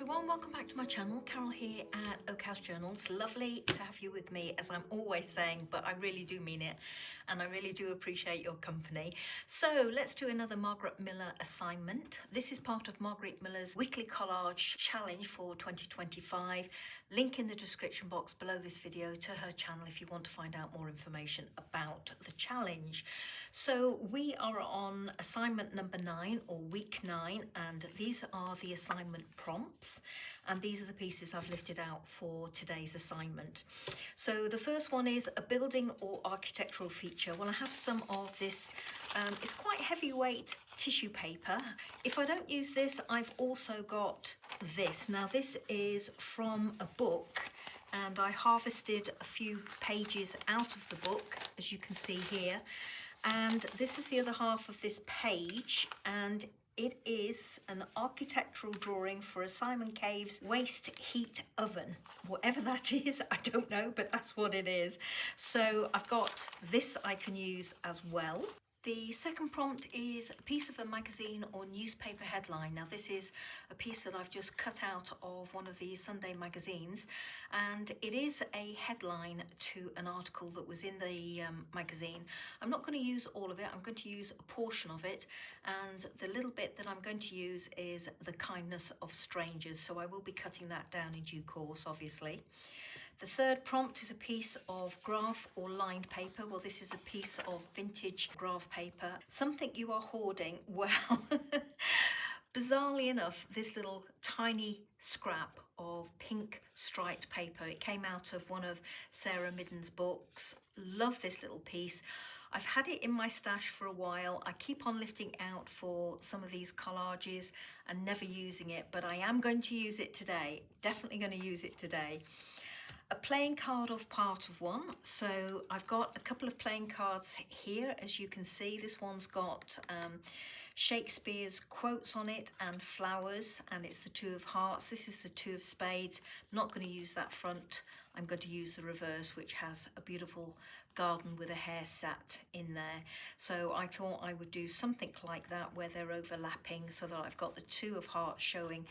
everyone, welcome back to my channel. Carol here at Oak House Journals. Lovely to have you with me, as I'm always saying, but I really do mean it, and I really do appreciate your company. So let's do another Margarete Miller assignment. This is part of Margarete Miller's weekly collage challenge for 2025. Link in the description box below this video to her channel if you want to find out more information about the challenge. So we are on assignment number 9, or week 9, and these are the assignment prompts, and these are the pieces I've lifted out for today's assignment. So the first one is a building or architectural feature. Well, I have some of this, it's quite heavyweight tissue paper. If I don't use this, I've also got this. Now this is from a book, and I harvested a few pages out of the book, as you can see here. And this is the other half of this page, and it is an architectural drawing for a Simon Cave's waste heat oven. Whatever that is, I don't know, but that's what it is. So I've got this I can use as well. The second prompt is a piece of a magazine or newspaper headline. Now this is a piece that I've just cut out of one of these Sunday magazines, and it is a headline to an article that was in the magazine. I'm not going to use all of it, I'm going to use a portion of it, and the little bit that I'm going to use is the kindness of strangers, so I will be cutting that down in due course, obviously. The third prompt is a piece of graph or lined paper. Well, this is a piece of vintage graph paper. Something you are hoarding. Well, bizarrely enough, this little tiny scrap of pink striped paper, it came out of one of Sarah Midda's books. Love this little piece. I've had it in my stash for a while. I keep on lifting out for some of these collages and never using it, but I am going to use it today. Definitely going to use it today. A playing card of part of one. So I've got a couple of playing cards here, as you can see. This one's got Shakespeare's quotes on it and flowers, and it's the 2 of hearts. This is the 2 of spades. I'm not going to use that front. I'm going to use the reverse, which has a beautiful garden with a hare sat in there. So I thought I would do something like that where they're overlapping, so that I've got the 2 of hearts showing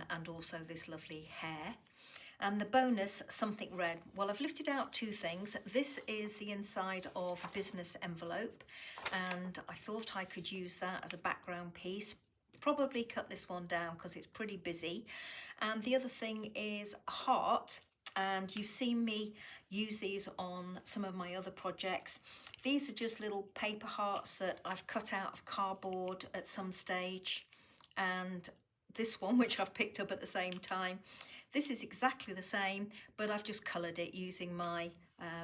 and also this lovely hare. And the bonus, something red. Well, I've lifted out 2 things. This is the inside of a business envelope, and I thought I could use that as a background piece. Probably cut this one down because it's pretty busy. And the other thing is a heart, and you've seen me use these on some of my other projects. These are just little paper hearts that I've cut out of cardboard at some stage, and this one, which I've picked up at the same time, this is exactly the same, but I've just coloured it using my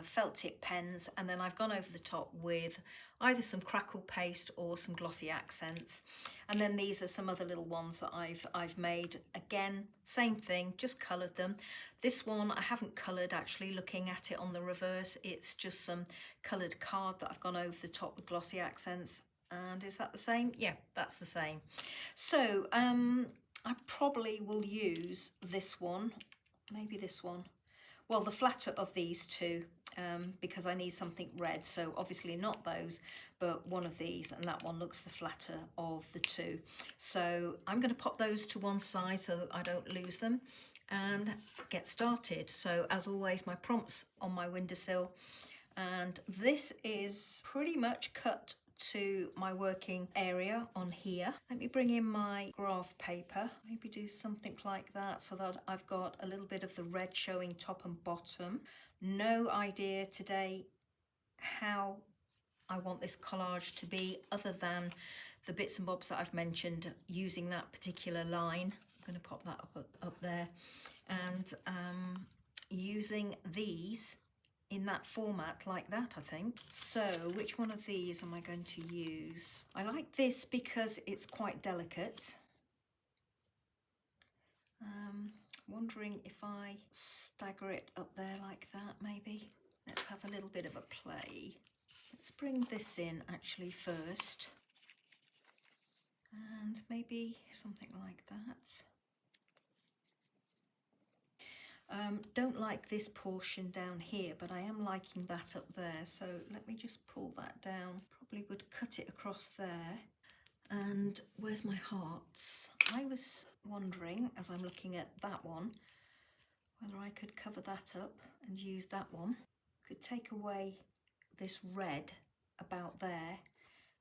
felt tip pens, and then I've gone over the top with either some crackle paste or some glossy accents. And then these are some other little ones that I've made. Again, same thing, just coloured them. This one I haven't coloured, actually, looking at it on the reverse. It's just some coloured card that I've gone over the top with glossy accents. And is that the same? Yeah, that's the same. So I probably will use this one, maybe this one. Well, the flatter of these 2, because I need something red. So obviously not those, but one of these, and that one looks the flatter of the 2. So I'm going to pop those to one side so that I don't lose them and get started. So as always, my prompts on my windowsill, and this is pretty much cut to my working area on here. Let me bring in my graph paper, maybe do something like that so that I've got a little bit of the red showing top and bottom. No idea today how I want this collage to be, other than the bits and bobs that I've mentioned using that particular line. I'm going to pop that up there, and using these in that format like that, I think. So which one of these am I going to use? I like this because it's quite delicate. Wondering if I stagger it up there like that, maybe. Let's have a little bit of a play. Let's bring this in actually first, and maybe something like that. Don't like this portion down here, but I am liking that up there, so let me just pull that down. Probably would cut it across there And where's my hearts? I was wondering, as I'm looking at that one, whether I could cover that up and use that one. Could take away this red about there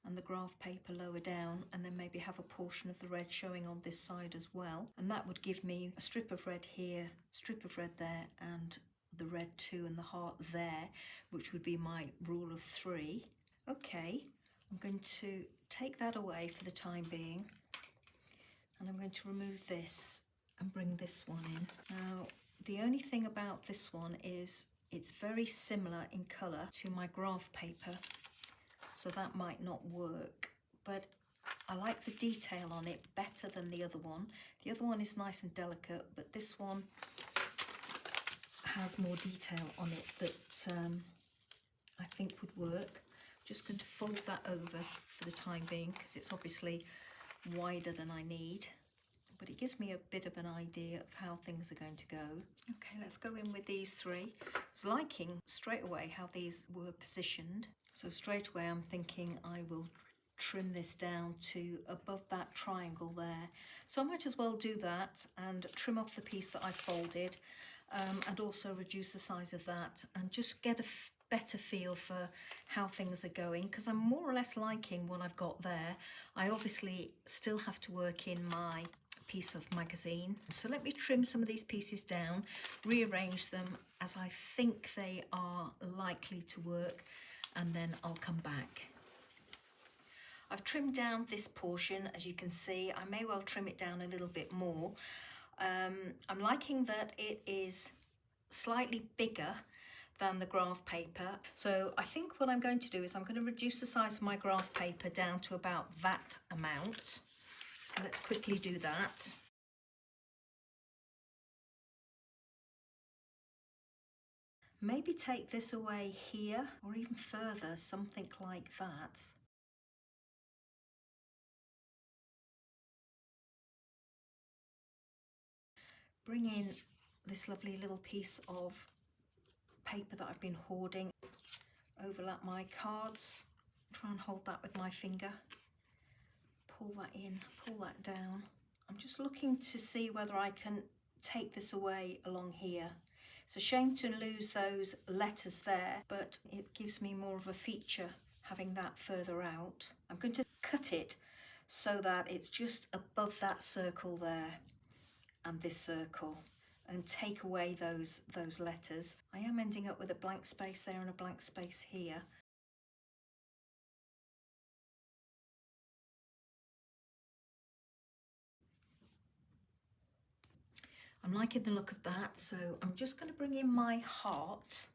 and the graph paper lower down, and then maybe have a portion of the red showing on this side as well. And that would give me a strip of red here, strip of red there, and the red too, and the heart there, which would be my rule of 3. Okay, I'm going to take that away for the time being, and I'm going to remove this and bring this one in. Now, the only thing about this one is it's very similar in colour to my graph paper, so that might not work, but I like the detail on it better than the other one. The other one is nice and delicate, but this one has more detail on it that I think would work. Just going to fold that over for the time being because it's obviously wider than I need, but it gives me a bit of an idea of how things are going to go. Okay, let's go in with these 3. I was liking straight away how these were positioned, so straight away I'm thinking I will trim this down to above that triangle there. So I might as well do that and trim off the piece that I folded, and also reduce the size of that and just get a better feel for how things are going, because I'm more or less liking what I've got there. I obviously still have to work in my piece of magazine, so let me trim some of these pieces down, rearrange them as I think they are likely to work, and then I'll come back. I've trimmed down this portion, as you can see. I may well trim it down a little bit more. I'm liking that it is slightly bigger than the graph paper. So I think what I'm going to do is I'm going to reduce the size of my graph paper down to about that amount. So let's quickly do that. Maybe take this away here or even further, something like that. Bring in this lovely little piece of paper that I've been hoarding, overlap my cards, try and hold that with my finger, pull that in, pull that down. I'm just looking to see whether I can take this away along here. It's a shame to lose those letters there, but it gives me more of a feature having that further out. I'm going to cut it so that it's just above that circle there and this circle, and take away those letters. I am ending up with a blank space there and a blank space here. I'm liking the look of that, so I'm just going to bring in my heart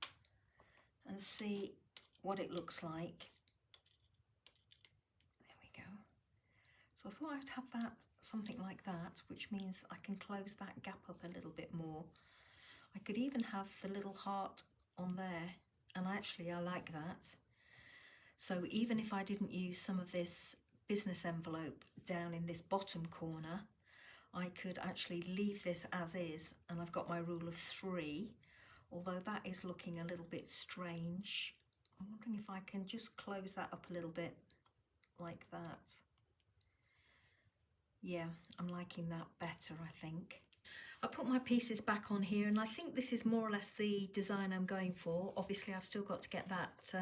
and see what it looks like. There we go. So I thought I'd have that, something like that, which means I can close that gap up a little bit more. I could even have the little heart on there, and actually I like that. So even if I didn't use some of this business envelope down in this bottom corner, I could actually leave this as is, and I've got my rule of 3, although that is looking a little bit strange. I'm wondering if I can just close that up a little bit like that. Yeah, I'm liking that better, I think. I put my pieces back on here, and I think this is more or less the design I'm going for. Obviously I've still got to get that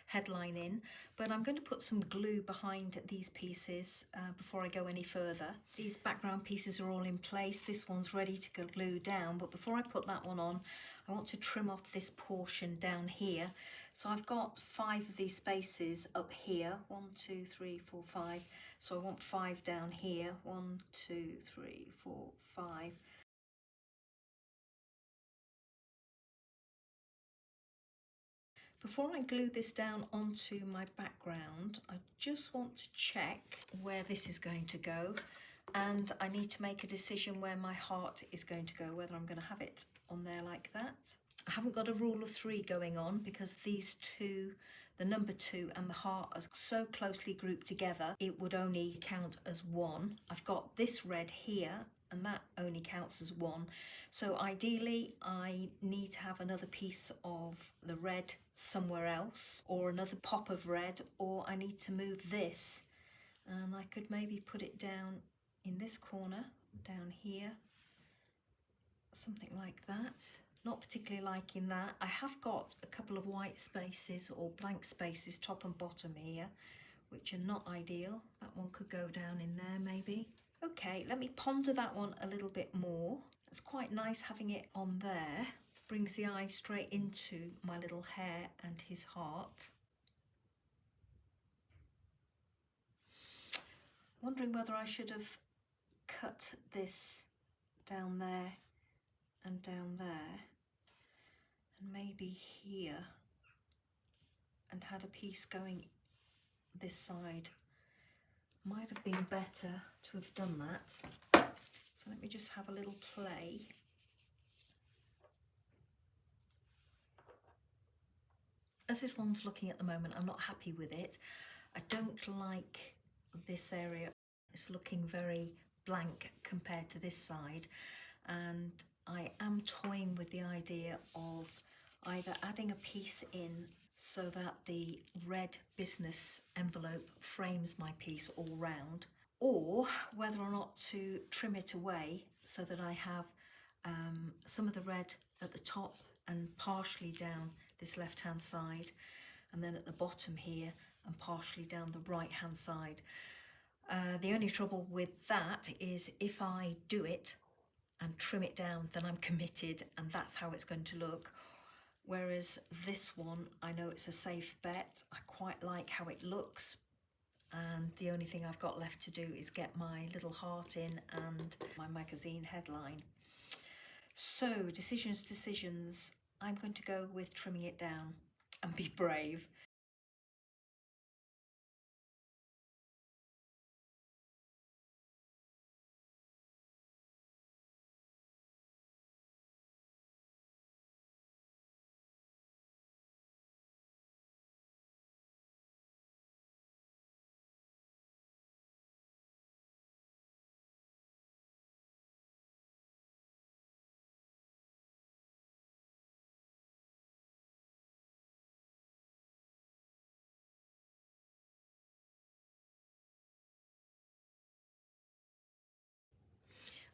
headline in, but I'm going to put some glue behind these pieces before I go any further. These background pieces are all in place. This one's ready to go glue down, but before I put that one on, I want to trim off this portion down here. So I've got 5 of these spaces up here. 1, 2, 3, 4, 5. So I want 5 down here. 1, 2, 3, 4, 5. Before I glue this down onto my background, I just want to check where this is going to go, and I need to make a decision where my heart is going to go, whether I'm going to have it on there like that. I haven't got a rule of 3 going on because these two, the number 2 and the heart, are so closely grouped together, it would only count as 1. I've got this red here, and that only counts as 1. So ideally I need to have another piece of the red somewhere else, or another pop of red, or I need to move this And I could maybe put it down in this corner, down here, something like that. Not particularly liking that. I have got a couple of white spaces or blank spaces top and bottom here, which are not ideal. That one could go down in there maybe. Okay, let me ponder that one a little bit more. It's quite nice having it on there. Brings the eye straight into my little hare and his heart. Wondering whether I should have cut this down there and down there, and maybe here, and had a piece going this side. Might have been better to have done that. So let me just have a little play. As this one's looking at the moment, I'm not happy with it. I don't like this area. It's looking very blank compared to this side, and I am toying with the idea of either adding a piece in so that the red business envelope frames my piece all round, or whether or not to trim it away so that I have some of the red at the top and partially down this left hand side, and then at the bottom here and partially down the right hand side. The only trouble with that is if I do it and trim it down, then I'm committed and that's how it's going to look. Whereas this one, I know it's a safe bet. I quite like how it looks, and the only thing I've got left to do is get my little heart in and my magazine headline. So decisions. I'm going to go with trimming it down and be brave.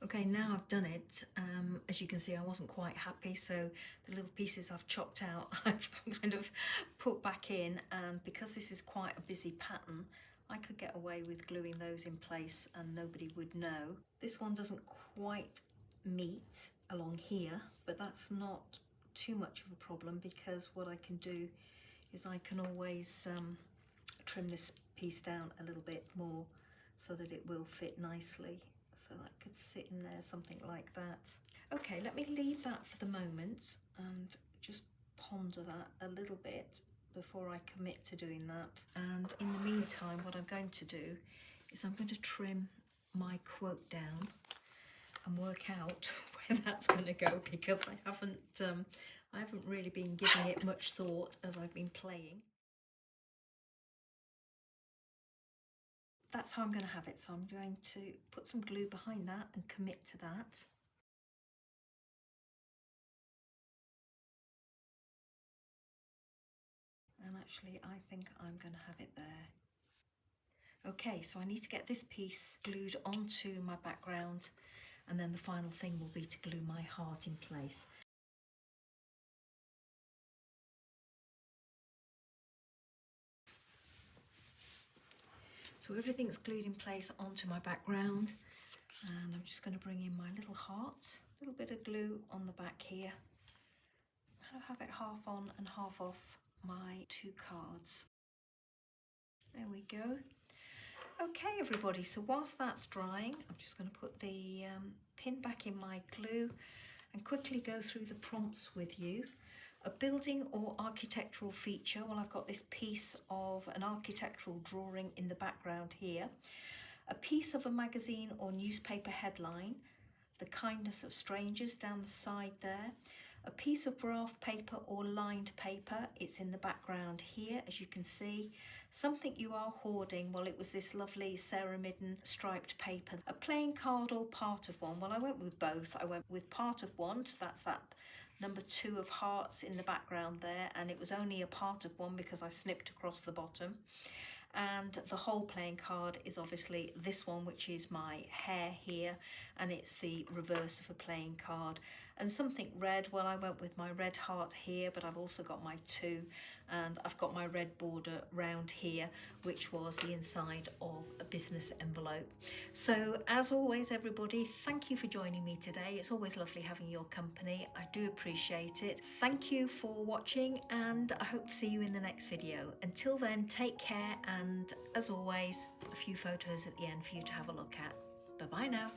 Okay, now I've done it, as you can see I wasn't quite happy, so the little pieces I've chopped out I've kind of put back in, and because this is quite a busy pattern, I could get away with gluing those in place and nobody would know. This one doesn't quite meet along here, but that's not too much of a problem because what I can do is I can always trim this piece down a little bit more so that it will fit nicely. So that could sit in there, something like that. Okay, let me leave that for the moment and just ponder that a little bit before I commit to doing that. And in the meantime, what I'm going to do is I'm going to trim my quote down and work out where that's going to go, because I haven't really been giving it much thought as I've been playing. That's how I'm going to have it, so I'm going to put some glue behind that and commit to that. And actually I think I'm going to have it there. Okay, so I need to get this piece glued onto my background, and then the final thing will be to glue my heart in place. So everything's glued in place onto my background, and I'm just going to bring in my little heart, a little bit of glue on the back here. I'll have it half on and half off my two cards. There we go. Okay everybody, so whilst that's drying, I'm just going to put the pin back in my glue and quickly go through the prompts with you. A building or architectural feature. Well, I've got this piece of an architectural drawing in the background here. A piece of a magazine or newspaper headline. The kindness of strangers down the side there. A piece of graph paper or lined paper. It's in the background here, as you can see. Something you are hoarding. Well, it was this lovely Sarah Midda striped paper. A playing card or part of one. Well, I went with both. I went with part of one, so that's that number 2 of hearts in the background there, and it was only a part of one because I snipped across the bottom. And the whole playing card is obviously this one, which is my hare here, and it's the reverse of a playing card. And something red, well, I went with my red heart here, but I've also got my 2, and I've got my red border round here, which was the inside of a business envelope. So as always, everybody, thank you for joining me today. It's always lovely having your company. I do appreciate it. Thank you for watching, and I hope to see you in the next video. Until then, take care, and as always, a few photos at the end for you to have a look at. Bye bye now.